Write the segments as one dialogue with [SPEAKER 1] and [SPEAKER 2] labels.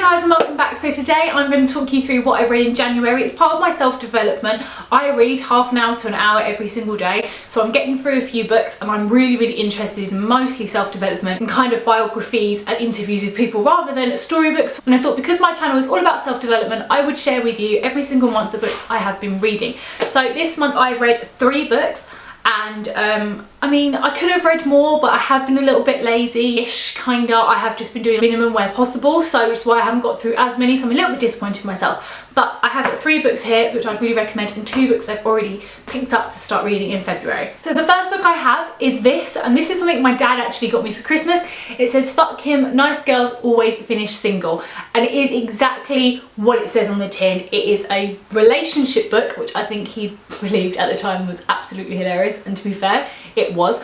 [SPEAKER 1] guys, and welcome back. So today I'm going to talk you through what I read in January. It's part of my self-development. I read half an hour to an hour every single day, so I'm getting through a few books and I'm really interested in mostly self-development and kind of biographies and interviews with people rather than storybooks. And I thought because my channel is all about self-development, I would share with you every single month the books I have been reading. So this month I've read 3 books. And I mean, I could have read more, but I have been a little bit lazy-ish, kinda. I have just been doing minimum where possible, so it's why I haven't got through as many, so I'm a little bit disappointed in myself. But I have 3 books here, which I'd really recommend, and 2 books I've already picked up to start reading in February. So the first book I have is this, and this is something my dad actually got me for Christmas. It says, "Fuck him, nice girls always finish single." And it is exactly what it says on the tin. It is a relationship book, which I think he believed at the time was absolutely hilarious, and to be fair, it was.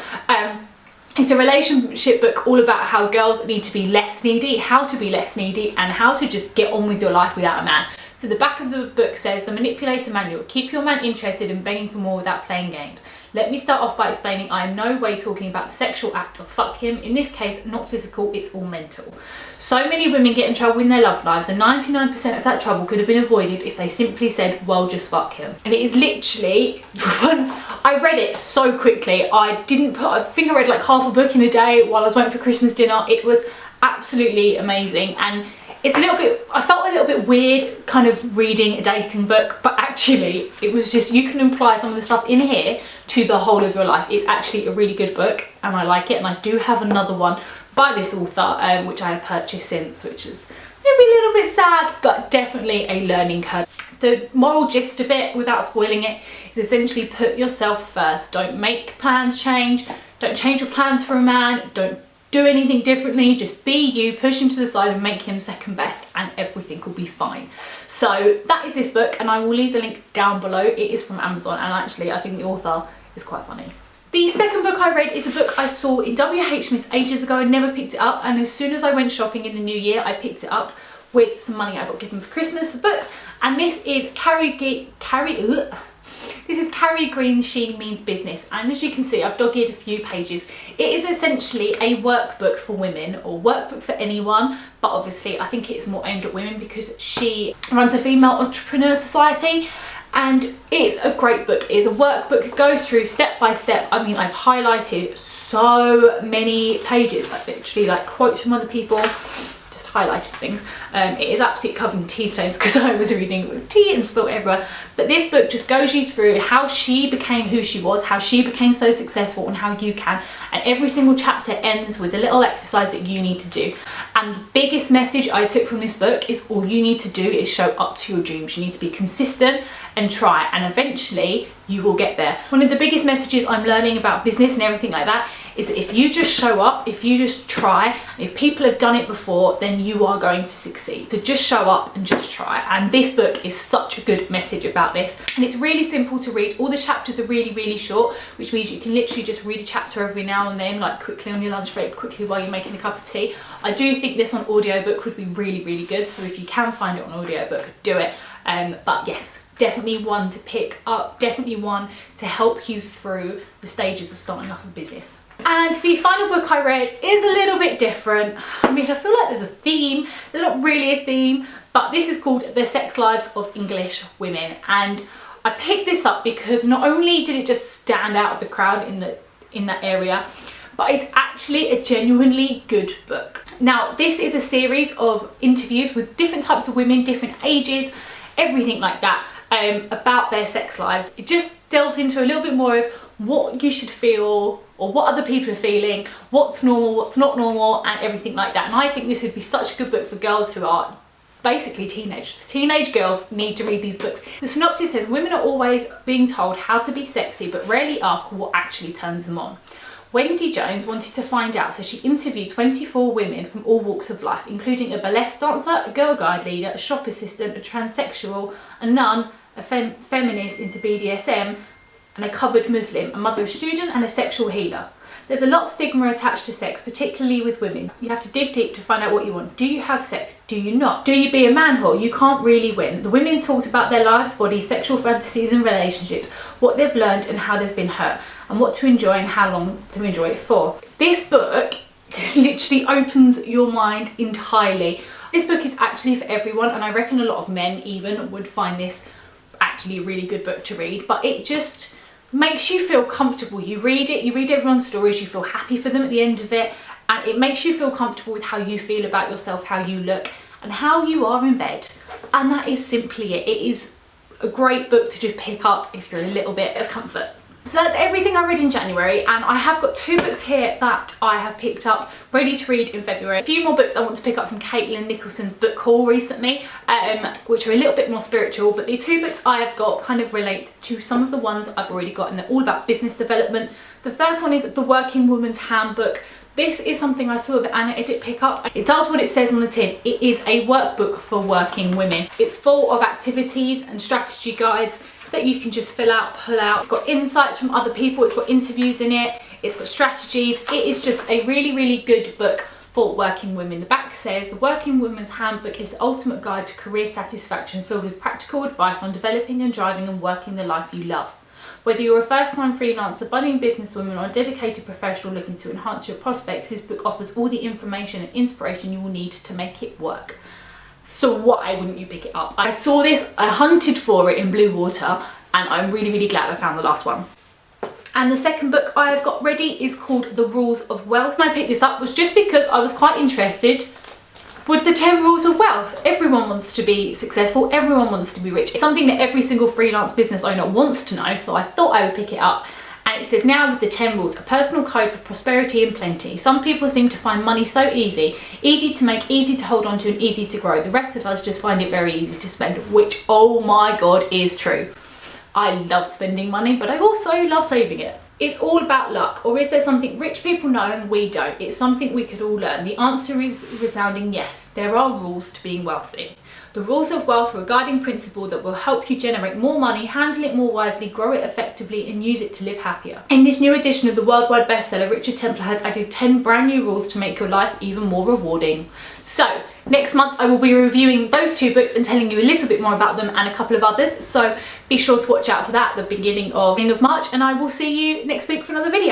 [SPEAKER 1] It's a relationship book all about how girls need to be less needy, how to be less needy, and how to just get on with your life without a man. So the back of the book says, "The Manipulator Manual. Keep your man interested and begging for more without playing games. Let me start off by explaining I am no way talking about the sexual act of fuck him. In this case, not physical, it's all mental." So many women get in trouble in their love lives, and 99% of that trouble could have been avoided if they simply said, "Well, just fuck him." And it is literally, I read it so quickly. I think I read like half a book in a day while I was waiting for Christmas dinner. It was absolutely amazing, and it's a little bit, I felt a little bit weird kind of reading a dating book, but actually it was just, you can apply some of the stuff in here to the whole of your life. It's actually a really good book and I like it, and I do have another one by this author which I have purchased since, which is maybe a little bit sad, but definitely a learning curve. The moral gist of it, without spoiling it, is essentially put yourself first. Don't make plans change, don't change your plans for a man, don't do anything differently, just be you, push him to the side and make him second best, and everything will be fine. So that is this book, and I will leave the link down below. It is from Amazon, and actually I think the author is quite funny. The second book I read is a book I saw in WH Smith's ages ago. I never picked it up, and as soon as I went shopping in the new year, I picked it up with some money I got given for Christmas for books, and this is Carrie Green's She Means Business, and as you can see I've dog-eared a few pages. It is essentially a workbook for women, or workbook for anyone, but obviously I think it is more aimed at women because she runs a female entrepreneur society, and it's a great book. It is a workbook. It goes through step by step. I mean, I've highlighted so many pages, like literally like quotes from other people, highlighted things. It is absolutely covered in tea stains because I was reading it with tea and spilt everywhere. But this book just goes you through how she became who she was, how she became so successful, and how you can. And every single chapter ends with a little exercise that you need to do. And the biggest message I took from this book is all you need to do is show up to your dreams. You need to be consistent and try, and eventually you will get there. One of the biggest messages I'm learning about business and everything like that is that if you just show up, if you just try, if people have done it before, then you are going to succeed. So just show up and just try. And this book is such a good message about this. And it's really simple to read. All the chapters are really short, which means you can literally just read a chapter every now and then, like quickly on your lunch break, quickly while you're making a cup of tea. I do think this on audiobook would be really good. So if you can find it on audiobook, do it. But yes, definitely one to pick up, definitely one to help you through the stages of starting up a business. And the final book I read is a little bit different. I mean, I feel like there's a theme. There's not really a theme, but this is called The Sex Lives of English Women. And I picked this up because not only did it just stand out of the crowd in that area, but it's actually a genuinely good book. Now, this is a series of interviews with different types of women, different ages, everything like that, about their sex lives. It just delves into a little bit more of what you should feel, or what other people are feeling, what's normal, what's not normal, and everything like that. And I think this would be such a good book for girls who are basically teenage. Teenage girls need to read these books. The synopsis says, women are always being told how to be sexy, but rarely ask what actually turns them on. Wendy Jones wanted to find out, so she interviewed 24 women from all walks of life, including a burlesque dancer, a girl guide leader, a shop assistant, a transsexual, a nun, a feminist into BDSM, and a covered Muslim, a mother of a student, and a sexual healer. There's a lot of stigma attached to sex, particularly with women. You have to dig deep to find out what you want. Do you have sex? Do you not? Do you be a man whore? You can't really win. The women talked about their lives, bodies, sexual fantasies and relationships, what they've learned and how they've been hurt, and what to enjoy and how long to enjoy it for. This book literally opens your mind entirely. This book is actually for everyone, and I reckon a lot of men even would find this actually a really good book to read, but it just makes you feel comfortable. You read it, you read everyone's stories, you feel happy for them at the end of it, and it makes you feel comfortable with how you feel about yourself, how you look, and how you are in bed. And that is simply it. It is a great book to just pick up if you're a little bit of comfort. So that's everything I read in January, and I have got 2 books here that I have picked up ready to read in February. A few more books I want to pick up from Caitlin Nicholson's book haul recently, which are a little bit more spiritual, but the 2 books I have got kind of relate to some of the ones I've already got, and they're all about business development. The first one is The Working Woman's Handbook. This is something I saw the Anna Edit pick up. It does what it says on the tin. It is a workbook for working women. It's full of activities and strategy guides that you can just fill out, pull out. It's got insights from other people, it's got interviews in it, it's got strategies. It is just a really, really good book for working women. The back says, The Working Woman's Handbook is the ultimate guide to career satisfaction, filled with practical advice on developing and driving and working the life you love. Whether you're a first-time freelancer, budding businesswoman, or a dedicated professional looking to enhance your prospects, this book offers all the information and inspiration you will need to make it work. So why wouldn't you pick it up? I saw this, I hunted for it in Blue Water, and I'm really, really glad I found the last one. And the second book I have got ready is called The Rules of Wealth. And I picked this up was just because I was quite interested with the 10 rules of wealth. Everyone wants to be successful, everyone wants to be rich. It's something that every single freelance business owner wants to know, so I thought I would pick it up. And it says, now with the 10 rules, a personal code for prosperity and plenty. Some people seem to find money so easy to make, easy to hold on to, and easy to grow. The rest of us just find it very easy to spend, which, oh my God, is true. I love spending money, but I also love saving it. It's all about luck, or is there something rich people know and we don't? It's something we could all learn. The answer is a resounding yes. There are rules to being wealthy. The rules of wealth are a guiding principle that will help you generate more money, handle it more wisely, grow it effectively, and use it to live happier. In this new edition of the worldwide bestseller, Richard Templar has added 10 brand new rules to make your life even more rewarding. So next month I will be reviewing those 2 books and telling you a little bit more about them, and a couple of others. So be sure to watch out for that at the beginning of March, and I will see you next week for another video.